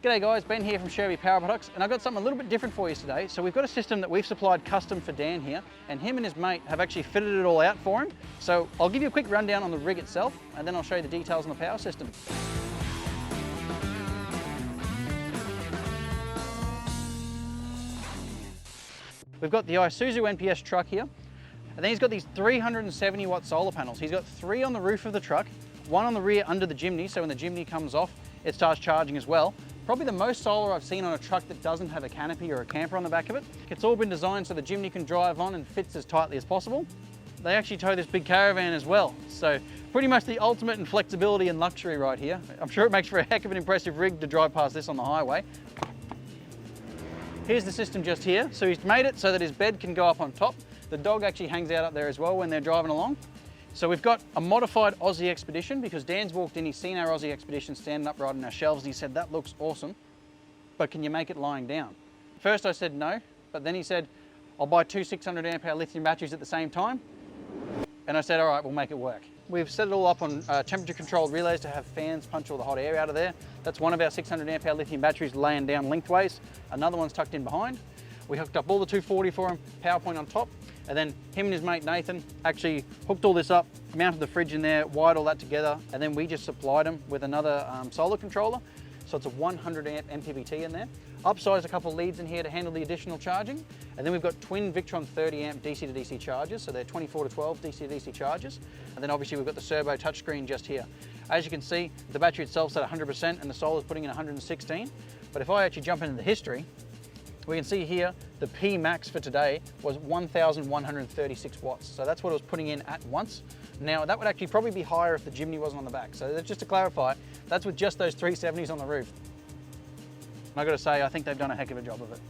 G'day guys, Ben here from Sherby Power Products, and I've got something a little bit different for you today. So we've got a system that we've supplied custom for Dan here, and him and his mate have actually fitted it all out for him. So I'll give you a quick rundown on the rig itself, and then I'll show you the details on the power system. We've got the Isuzu NPS truck here, and then he's got these 370 watt solar panels. He's got 3 on the roof of the truck, 1 on the rear under the chimney, so when the chimney comes off, it starts charging as well. Probably the most solar I've seen on a truck that doesn't have a canopy or a camper on the back of it. It's all been designed so the chimney can drive on and fits as tightly as possible. They actually tow this big caravan as well, so pretty much the ultimate in flexibility and luxury right here. I'm sure it makes for a heck of an impressive rig to drive past this on the highway. Here's the system just here. So he's made it so that his bed can go up on top. The dog actually hangs out up there as well when they're driving along. So we've got a modified Aussie Expedition because Dan's walked in, he's seen our Aussie Expedition standing upright on our shelves and he said, that looks awesome, but can you make it lying down? First I said no, but then he said, I'll buy 2 600 amp hour lithium batteries at the same time. And I said, all right, we'll make it work. We've set it all up on temperature controlled relays to have fans punch all the hot air out of there. That's one of our 600 amp hour lithium batteries laying down lengthways. Another one's tucked in behind. We hooked up all the 240 for him, power point on top. And then him and his mate Nathan actually hooked all this up, mounted the fridge in there, wired all that together, and then we just supplied them with another solar controller. So it's a 100 amp MPPT in there. Upsized a couple of leads in here to handle the additional charging. And then we've got twin Victron 30 amp DC to DC chargers. So they're 24 to 12 DC to DC chargers. And then obviously we've got the Servo touchscreen just here. As you can see, the battery itself's at 100% and the solar's putting in 116. But if I actually jump into the history, we can see here the P max for today was 1,136 watts. So that's what it was putting in at once. Now that would actually probably be higher if the chimney wasn't on the back. So just to clarify, that's with just those 370s on the roof. And I've got to say, I think they've done a heck of a job of it.